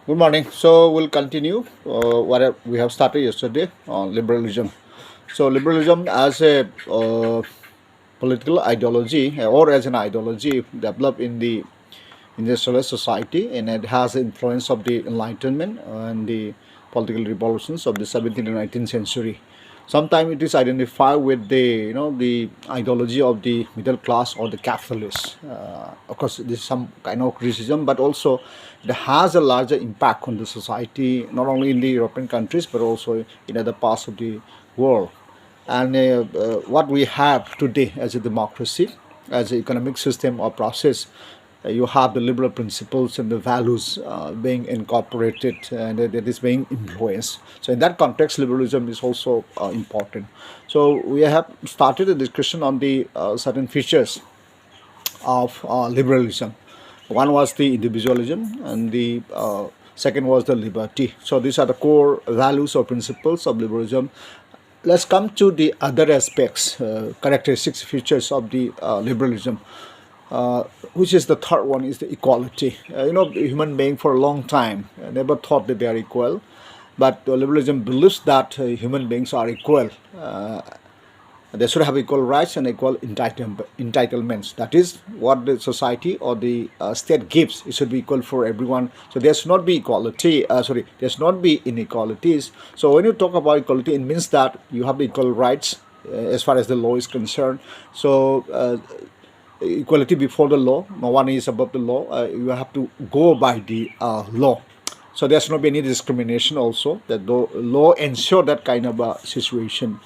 Good morning. So we'll continue what we have started yesterday on liberalism. So liberalism as a political ideology or as an ideology developed in the industrialist society, and it has influence of the Enlightenment and the political revolutions of the 17th and 19th century. Sometimes it is identified with the ideology of the middle class or the capitalists. Of course, this is some kind of criticism, but also it has a larger impact on the society, not only in the European countries but also in other parts of the world. And what we have today as a democracy, as an economic system or process, you have the liberal principles and the values being incorporated and that is being influenced. So in that context, liberalism is also important. So we have started a discussion on the certain features of liberalism. One was the individualism, and the second was the liberty. So these are the core values or principles of liberalism. Let's come to the other aspects, characteristics, features of the liberalism, which is the third one, is the equality. Human being for a long time never thought that they are equal, but liberalism believes that human beings are equal. They should have equal rights and equal entitlements. That is what the society or the state gives. It should be equal for everyone. So there should not be equality. There should not be inequalities. So when you talk about equality, it means that you have equal rights as far as the law is concerned. So equality before the law. No one is above the law. You have to go by the law. So there should not be any discrimination also. That the law ensure that kind of a situation.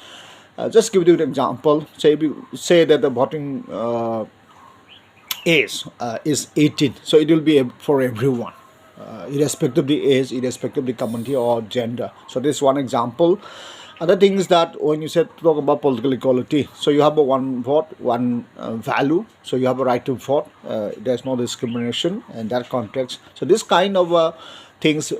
Just give you an example. Say that the voting age is 18, so it will be for everyone, irrespective of the age, irrespective of the community or gender. So this is one example. Other thing is that when you talk about political equality, so you have a one vote, one value. So you have a right to vote. There's no discrimination in that context. So this kind of things,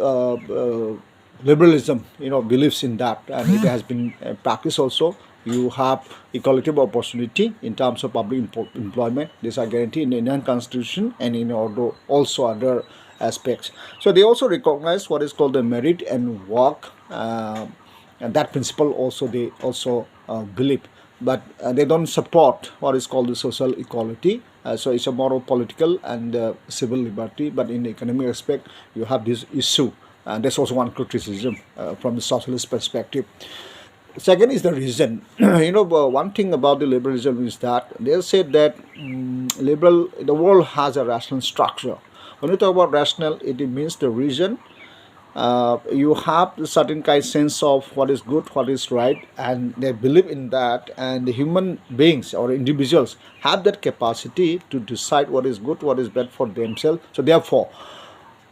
liberalism, believes in that, and it has been practiced also. You have equality of opportunity in terms of public employment. These are guaranteed in the Indian Constitution and in also other aspects. So they also recognize what is called the merit and work, and that principle also they also believe. But they don't support what is called the social equality. So it's a moral, political, and civil liberty. But in the economic aspect, you have this issue, and that's also one criticism from the socialist perspective. Second is the reason. One thing about the liberalism is that they said that the world has a rational structure. When you talk about rational, it means the reason. You have a certain kind of sense of what is good, what is right, and they believe in that. And the human beings or individuals have that capacity to decide what is good, what is bad for themselves. So therefore,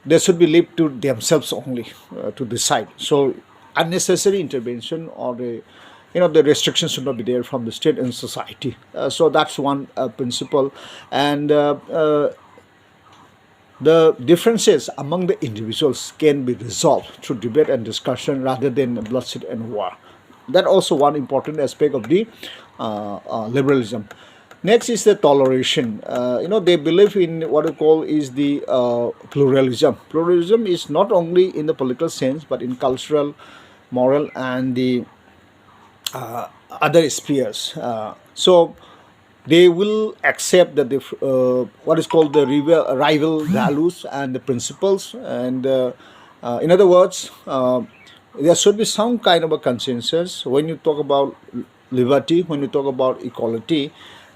they should be left to themselves only to decide. So unnecessary intervention or the restrictions should not be there from the state and society. So that's one principle. And the differences among the individuals can be resolved through debate and discussion rather than bloodshed and war. That also one important aspect of the liberalism. Next is the toleration. They believe in what we call is the pluralism. Pluralism is not only in the political sense but in cultural, moral, and the other spheres. So they will accept that the what is called the rival values and the principles. And in other words, there should be some kind of a consensus when you talk about liberty, when you talk about equality.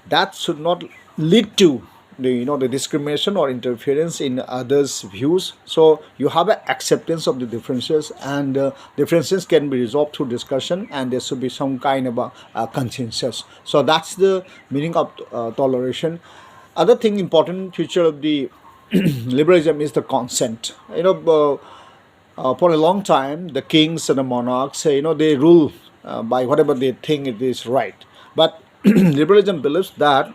That should not lead to the discrimination or interference in others' views. So you have an acceptance of the differences, and differences can be resolved through discussion, and there should be some kind of a consensus. So that's the meaning of toleration. Other thing, important feature of the liberalism is the consent. For a long time, the kings and the monarchs, they rule by whatever they think it is right. But liberalism believes that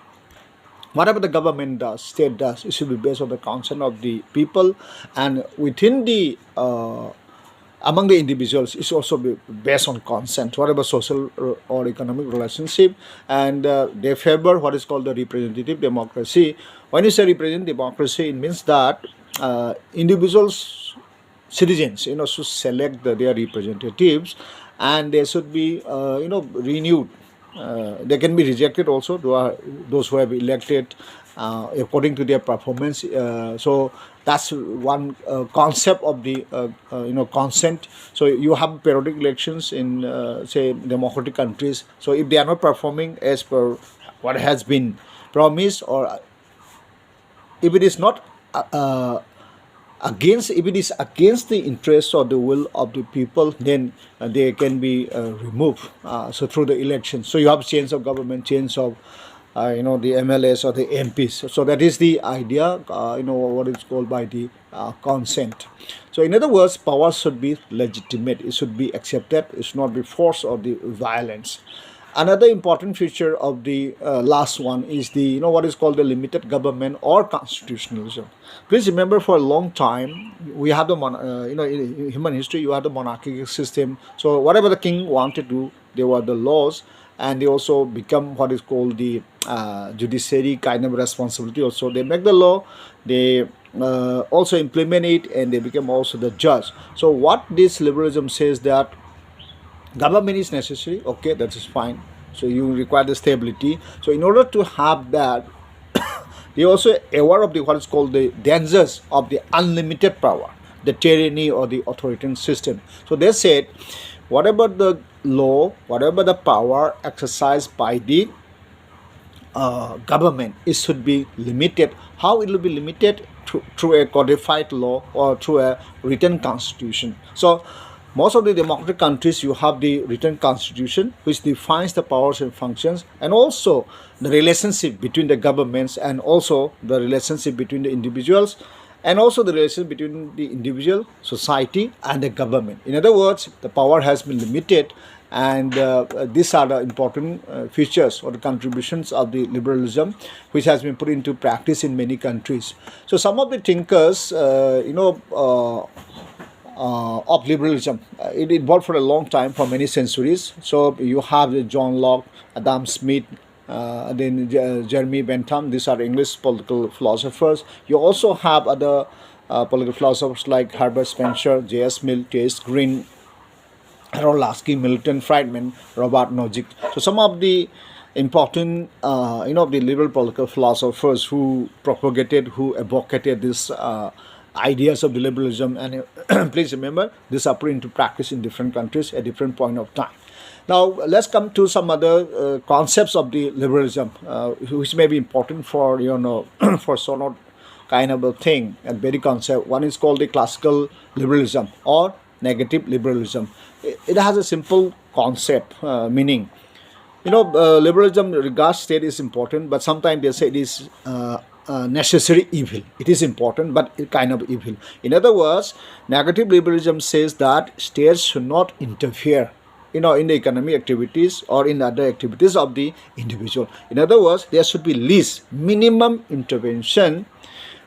whatever the government does, state does, it should be based on the consent of the people, and within the among the individuals, it's also based on consent, whatever social or economic relationship, and they favor what is called the representative democracy. When you say representative democracy, it means that individuals citizens, should select their representatives, and they should be, renewed. They can be rejected also. Those who have elected according to their performance. So that's one concept of the consent. So you have periodic elections in say democratic countries. So if they are not performing as per what has been promised, or if it is not if it is against the interest or the will of the people, then they can be removed. So through the election, so you have change of government, change of the MLAs or the MPs. So that is the idea. What is called by the consent. So in other words, power should be legitimate. It should be accepted. It should not be force or the violence. Another important feature of the last one is the what is called the limited government or constitutionalism. Please remember, for a long time we have the in human history you have the monarchical system. So whatever the king wanted to do, there were the laws, and they also become what is called the judiciary kind of responsibility. Also, they make the law, they also implement it, and they become also the judge. So what this liberalism says, that government is necessary, okay, that is fine. So you require the stability. So in order to have that, they also aware of the what is called the dangers of the unlimited power, the tyranny or the authoritarian system. So they said, whatever the law, whatever the power exercised by the government, it should be limited. How it will be limited? Through a codified law or through a written constitution. So most of the democratic countries, you have the written constitution which defines the powers and functions, and also the relationship between the governments, and also the relationship between the individuals, and also the relationship between the individual, society, and the government. In other words, the power has been limited, and these are the important features or the contributions of the liberalism, which has been put into practice in many countries. So some of the thinkers, of liberalism. It evolved for a long time, for many centuries. So you have John Locke, Adam Smith, then Jeremy Bentham. These are English political philosophers. You also have other political philosophers like Herbert Spencer, J.S. Mill, T.S. Green, Harold Lasky, Milton Friedman, Robert Nozick. So some of the important, the liberal political philosophers who propagated, who advocated this ideas of the liberalism. And please remember, these are put into practice in different countries at different point of time. Now let's come to some other concepts of the liberalism, which may be important for for sort of kind of a thing and very concept. One is called the classical liberalism or negative liberalism. It has a simple concept, meaning liberalism regards state is important, but sometimes they say it is necessary evil. It is important, but it kind of evil. In other words, negative liberalism says that states should not interfere, in the economic activities or in other activities of the individual. In other words, there should be least minimum intervention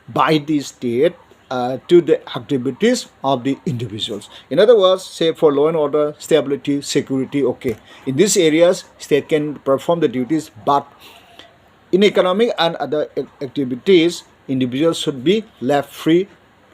by the state to the activities of the individuals. In other words, say for law and order, stability, security, okay. In these areas, state can perform the duties, but in economic and other activities, individuals should be left free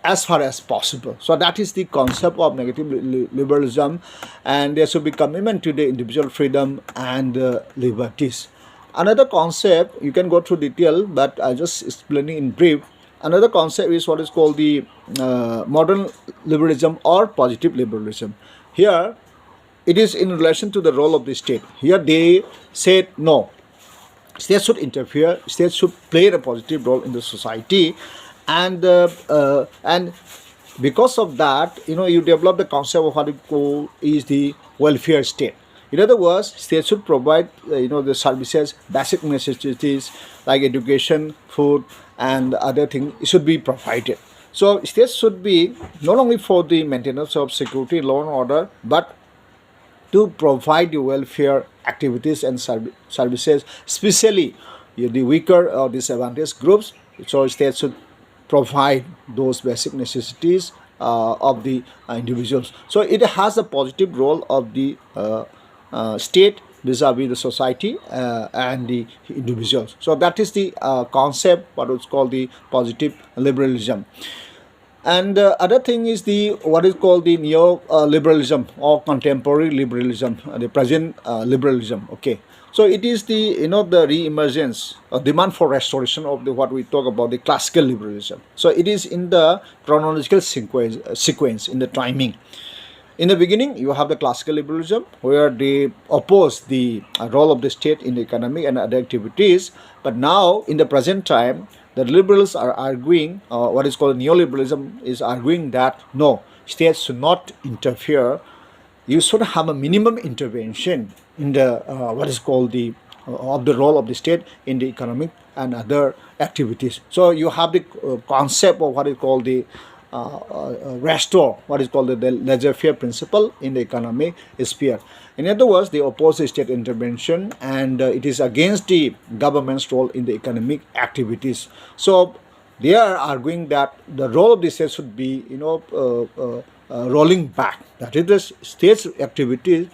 as far as possible. So that is the concept of negative liberalism, and there should be commitment to the individual freedom and liberties. Another concept, you can go through detail, but I just explaining in brief. Another concept is what is called the modern liberalism or positive liberalism. Here, it is in relation to the role of the state. Here they said no. States should interfere. States should play a positive role in the society, and because of that, you develop the concept of what you call is the welfare state. In other words, states should provide the services, basic necessities like education, food, and other things should be provided. So states should be not only for the maintenance of security, law and order, but to provide the welfare activities and services, especially the weaker or disadvantaged groups. So states should provide those basic necessities of the individuals. So it has a positive role of the state vis-a-vis the society and the individuals. So that is the concept, what is called the positive liberalism. And other thing is the what is called the neo liberalism or contemporary liberalism, the present liberalism. Okay, so it is the the re-emergence, demand for restoration of the what we talk about the classical liberalism. So it is in the chronological sequence in the timing. In the beginning, you have the classical liberalism where they oppose the role of the state in the economic and other activities. But now, in the present time, the liberals are arguing, what is called neoliberalism is arguing that no, states should not interfere. You should have a minimum intervention in the what is called the of the role of the state in the economic and other activities. So you have the concept of what is called the restore what is called the laissez-faire principle in the economic sphere. In other words, they oppose the state intervention, and it is against the government's role in the economic activities. So they are arguing that the role of the state should be, rolling back. That is, the state's activities,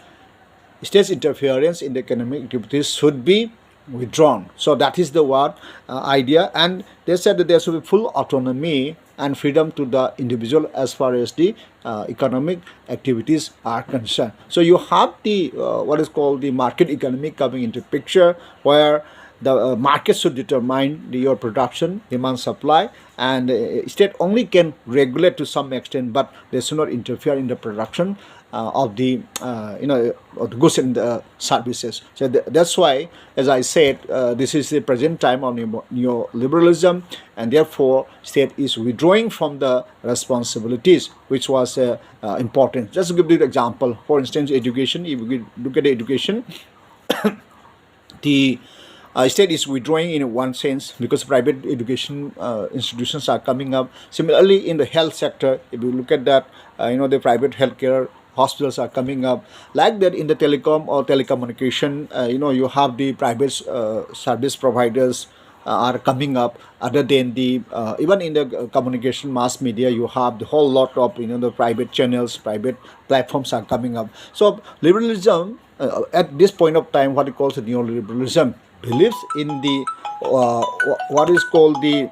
state's interference in the economic activities should be withdrawn. So that is the word idea, and they said that there should be full autonomy and freedom to the individual as far as the economic activities are concerned. So you have the what is called the market economy coming into picture, where the market should determine your production, demand, supply, and state only can regulate to some extent, but they should not interfere in the production of the of the goods and the services. So that's why, as I said, this is the present time of neoliberalism, and therefore state is withdrawing from the responsibilities, which was important. Just to give you an example, for instance, education. If we look at the education, the state is withdrawing in one sense because private education institutions are coming up. Similarly, in the health sector, if you look at that, the private healthcare hospitals are coming up. Like that, in the telecom or telecommunication, you have the private service providers are coming up. Other than the even in the communication mass media, you have the whole lot of the private channels, private platforms are coming up. So liberalism at this point of time, what it calls the neoliberalism, believes in the what is called the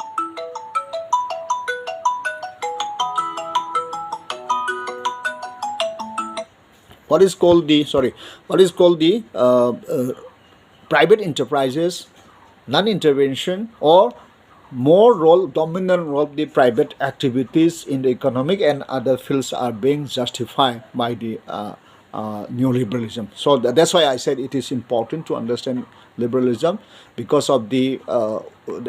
private enterprises, non-intervention, or dominant role of the private activities in the economic and other fields are being justified by the neoliberalism. So that's why I said it is important to understand liberalism, because of the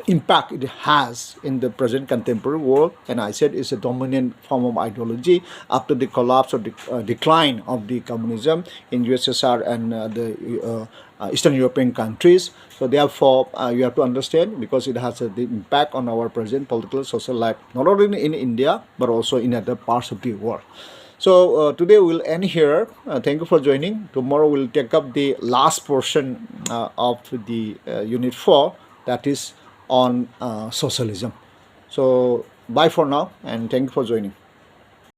impact it has in the present contemporary world. And I said it's a dominant form of ideology after the collapse or decline of the communism in USSR and the Eastern European countries. So therefore, you have to understand, because it has the impact on our present political social life, not only in India but also in other parts of the world. So today we'll end here. Thank you for joining. Tomorrow we'll take up the last portion of the Unit 4, that is on socialism. So bye for now, and thank you for joining.